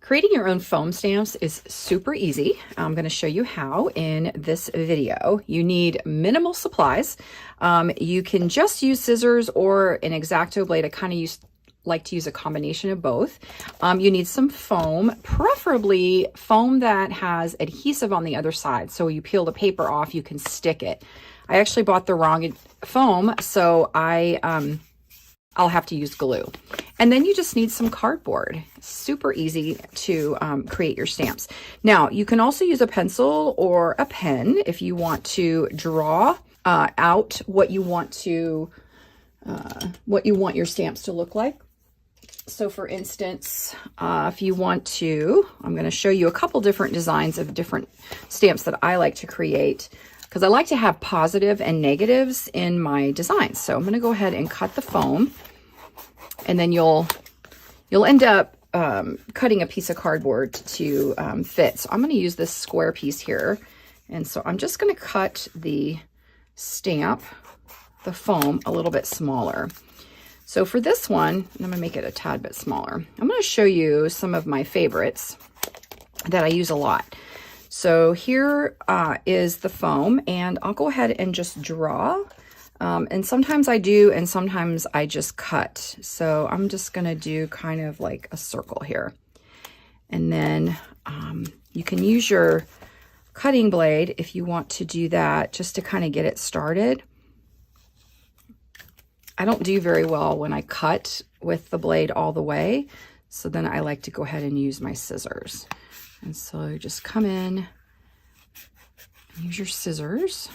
Creating your own foam stamps is super easy. I'm going to show you how in this video. You need minimal supplies. You can just use scissors or an X-Acto blade. I kind of like to use a combination of both. You need some foam, preferably foam that has adhesive on the other side. So you peel the paper off, you can stick it. I actually bought the wrong foam, so I'll have to use glue. And then you just need some cardboard. Super easy to create your stamps. Now, you can also use a pencil or a pen if you want to draw out what you want your stamps to look like. So for instance, if you want to, I'm going to show you a couple different designs of different stamps that I like to create, because I like to have positive and negatives in my designs. So I'm going to go ahead and cut the foam, and then you'll end up cutting a piece of cardboard to fit. So I'm going to use this square piece here. And so I'm just going to cut the stamp, the foam, a little bit smaller. So for this one, I'm going to make it a tad bit smaller. I'm going to show you some of my favorites that I use a lot. So here is the foam, and I'll go ahead and just draw. And sometimes I do, and sometimes I just cut. So I'm just going to do kind of like a circle here. And then you can use your cutting blade if you want to do that, just to kind of get it started. I don't do very well when I cut with the blade all the way. So then I like to go ahead and use my scissors. And so just come in and use your scissors.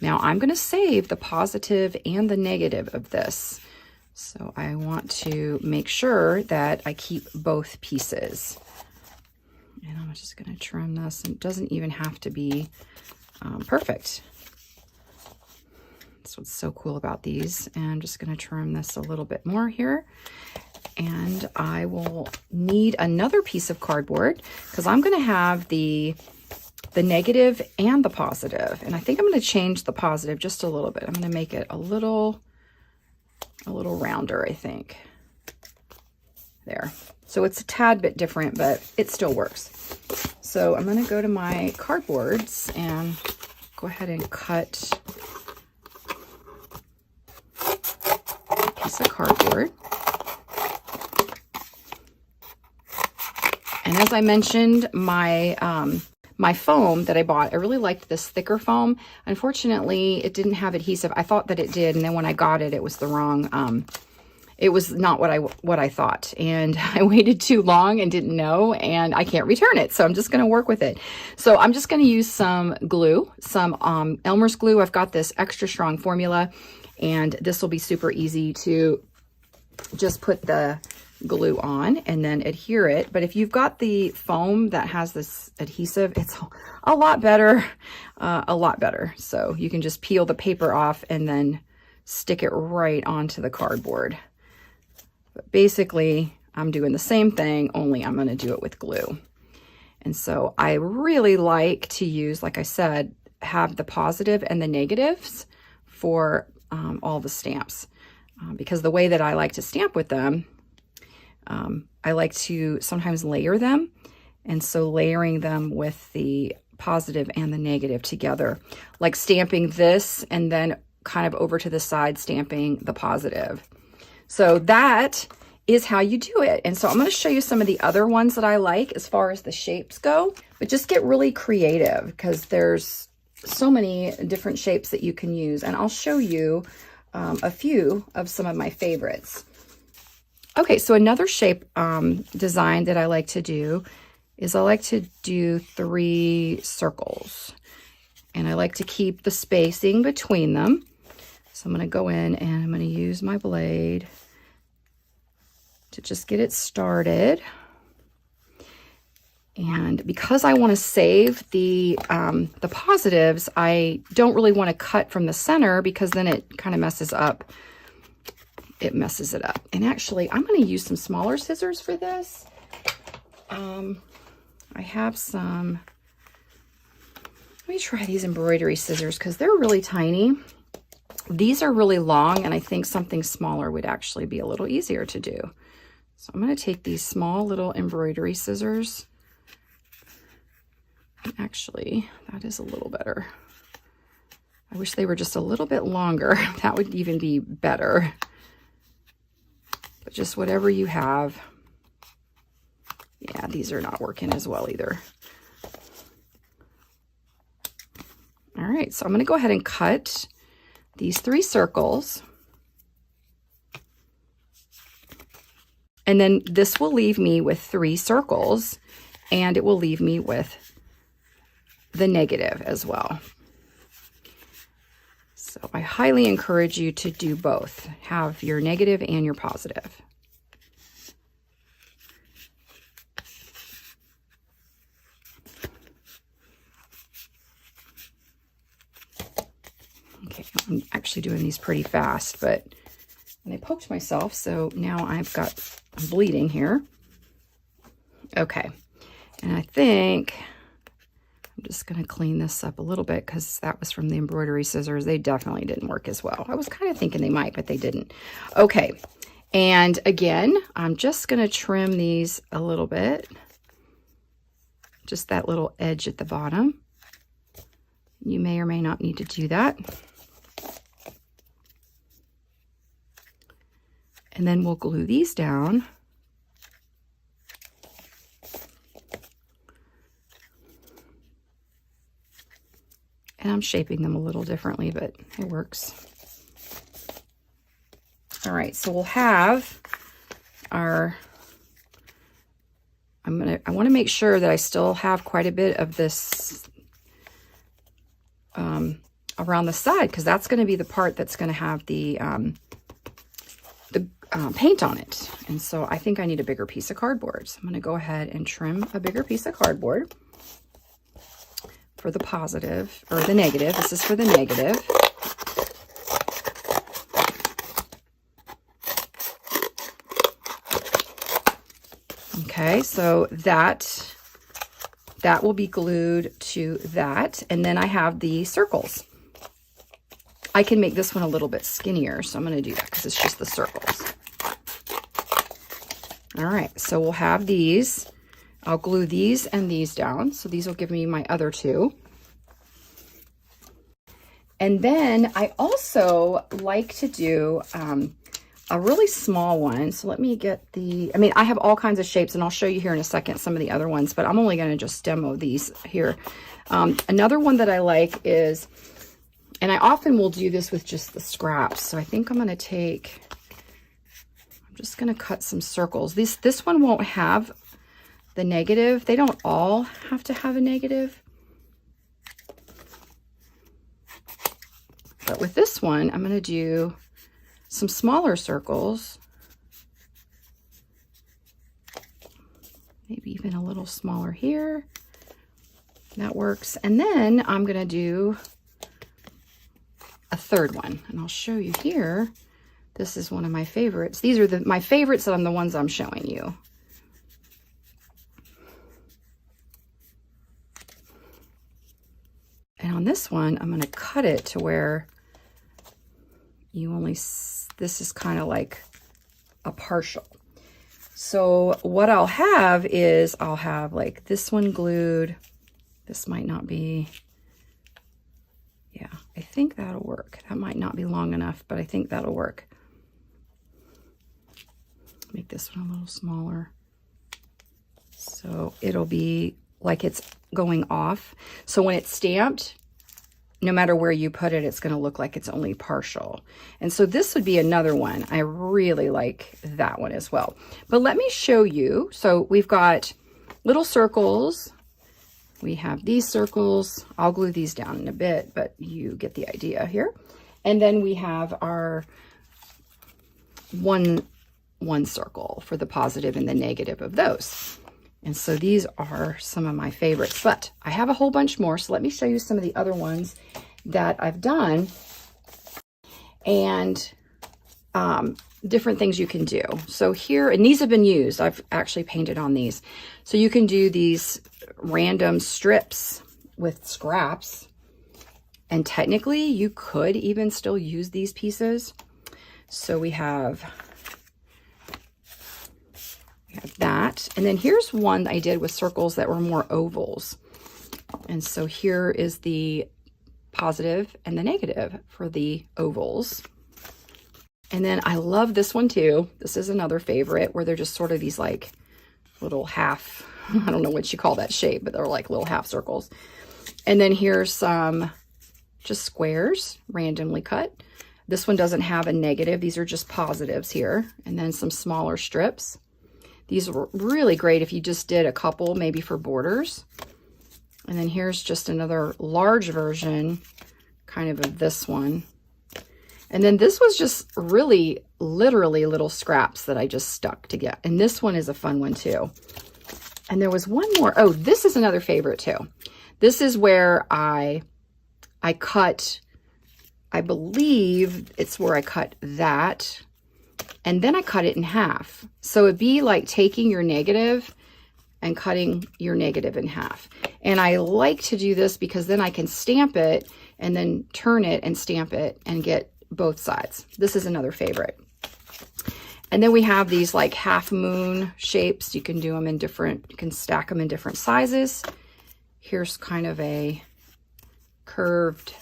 Now I'm going to save the positive and the negative of this. So I want to make sure that I keep both pieces. And I'm just going to trim this, and it doesn't even have to be perfect. That's what's so cool about these. And I'm just going to trim this a little bit more here. And I will need another piece of cardboard, because I'm going to have the negative and the positive. And I think I'm going to change the positive just a little bit. I'm going to make it a little rounder, I think. There. So it's a tad bit different, but it still works. So I'm going to go to my cardboards and go ahead and cut a piece of cardboard. And as I mentioned, my foam that I bought, I really liked this thicker foam. Unfortunately, it didn't have adhesive. I thought that it did, and then when I got it, it was the wrong, it was not what I thought. And I waited too long and didn't know, and I can't return it. So I'm just going to work with it. So I'm just going to use some glue, some Elmer's glue. I've got this extra strong formula, and this will be super easy to just put the glue on and then adhere it. But if you've got the foam that has this adhesive, it's a lot better, So you can just peel the paper off and then stick it right onto the cardboard. But basically, I'm doing the same thing, only I'm going to do it with glue. And so I really like to use, like I said, have the positive and the negatives for all the stamps. Because the way that I like to stamp with them, I like to sometimes layer them. And so layering them with the positive and the negative together, like stamping this and then kind of over to the side stamping the positive. So that is how you do it. And so I'm going to show you some of the other ones that I like as far as the shapes go, but just get really creative, because there's so many different shapes that you can use. And I'll show you a few of some of my favorites. Okay, so another shape design that I like to do is I like to do 3 circles. And I like to keep the spacing between them. So I'm going to go in and I'm going to use my blade to just get it started. And because I want to save the positives, I don't really want to cut from the center, because then it kind of messes up. It messes it up. And actually, I'm going to use some smaller scissors for this. I have some, let me try these embroidery scissors, because they're really tiny. These are really long, and I think something smaller would actually be a little easier to do. So I'm going to take these small little embroidery scissors. Actually, that is a little better. I wish they were just a little bit longer. That would even be better. But just whatever you have. Yeah, these are not working as well either. All right, so I'm going to go ahead and cut these 3 circles. And then this will leave me with 3 circles, and it will leave me with the negative as well. So I highly encourage you to do both. Have your negative and your positive. Okay, I'm actually doing these pretty fast, but and I poked myself, so now I'm bleeding here. Okay, and I think I'm just going to clean this up a little bit because that was from the embroidery scissors. They definitely didn't work as well. I was kind of thinking they might, but they didn't. Okay, and again, I'm just going to trim these a little bit. Just that little edge at the bottom. You may or may not need to do that. And then we'll glue these down. And I'm shaping them a little differently, but it works. All right, so we'll have our, I want to make sure that I still have quite a bit of this around the side, because that's going to be the part that's going to have the paint on it. And so I think I need a bigger piece of cardboard. So I'm going to go ahead and trim a bigger piece of cardboard for the positive, or the negative. This is for the negative. Okay, so that will be glued to that. And then I have the circles. I can make this one a little bit skinnier, so I'm going to do that because it's just the circles. All right, so we'll have these. I'll glue these and these down. So these will give me my other 2. And then I also like to do a really small one. So let me get I have all kinds of shapes, and I'll show you here in a second some of the other ones, but I'm only going to just demo these here. Another one that I like is, and I often will do this with just the scraps. So I think I'm going to take, I'm just going to cut some circles. This one won't have the negative. They don't all have to have a negative. But with this one, I'm going to do some smaller circles. Maybe even a little smaller here. That works. And then I'm going to do a third one. And I'll show you here. This is one of my favorites. These are my favorites, and the ones I'm showing you. And on this one, I'm going to cut it to where you only, this is kind of like a partial. So what I'll have is I'll have like this one glued. This might not be, yeah, I think that'll work. That might not be long enough, but I think that'll work. Make this one a little smaller. So it'll be like it's going off. So when it's stamped, no matter where you put it, it's going to look like it's only partial. And so this would be another one. I really like that one as well. But let me show you. So we've got little circles. We have these circles. I'll glue these down in a bit, but you get the idea here. And then we have our one circle for the positive and the negative of those. And so these are some of my favorites, but I have a whole bunch more. So let me show you some of the other ones that I've done, and different things you can do. So here, and these have been used. I've actually painted on these. So you can do these random strips with scraps. And technically you could even still use these pieces. So we have have that. And then here's one I did with circles that were more ovals. And so here is the positive and the negative for the ovals. And then I love this one too. This is another favorite where they're just sort of these like little half, I don't know what you call that shape, but they're like little half circles. And then here's some just squares randomly cut. This one doesn't have a negative. These are just positives here. And then some smaller strips. These were really great if you just did a couple, maybe for borders. And then here's just another large version, kind of this one. And then this was just really, literally little scraps that I just stuck to get. And this one is a fun one too. And there was one more. Oh, this is another favorite too. This is where I cut, I believe it's where I cut that. And then I cut it in half. So it'd be like taking your negative and cutting your negative in half. And I like to do this because then I can stamp it and then turn it and stamp it and get both sides. This is another favorite. And then we have these like half moon shapes. You can do them in different, you can stack them in different sizes. Here's kind of a curved,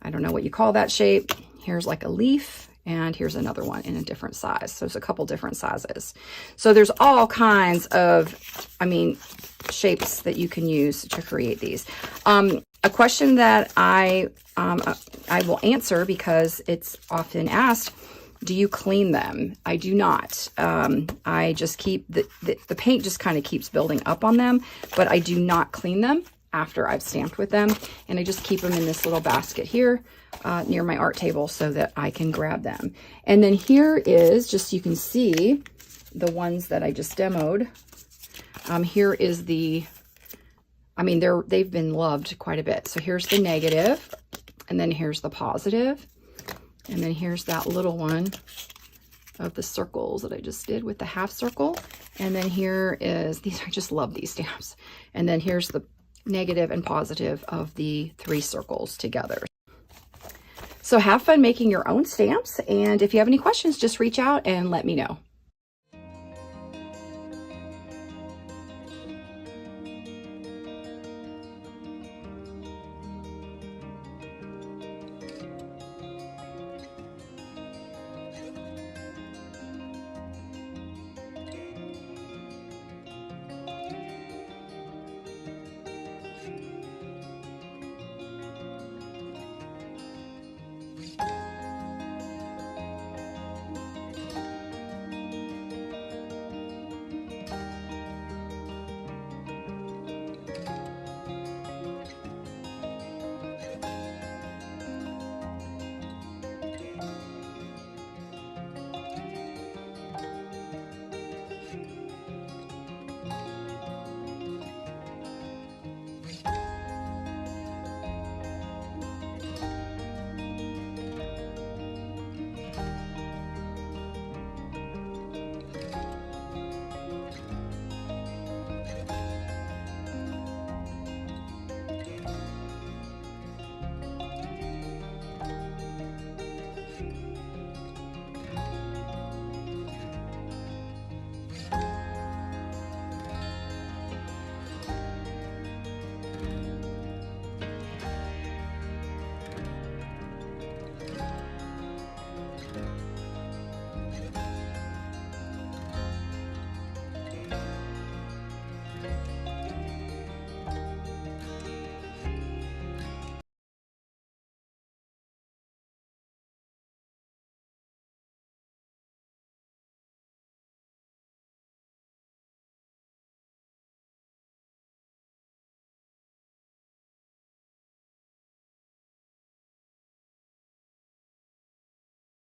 I don't know what you call that shape. Here's like a leaf. And here's another one in a different size. So there's a couple different sizes. So there's all kinds of, shapes that you can use to create these. A question that I will answer because it's often asked, do you clean them? I do not. I just keep, the paint just kind of keeps building up on them, but I do not clean them after I've stamped with them. And I just keep them in this little basket here near my art table so that I can grab them. And then here is, just so you can see the ones that I just demoed. Here is the, they've been loved quite a bit. So here's the negative, and then here's the positive, and then here's that little one of the circles that I just did with the half circle. And then here is, I just love these stamps. And then here's the negative and positive of the 3 circles together. So have fun making your own stamps. And if you have any questions, just reach out and let me know.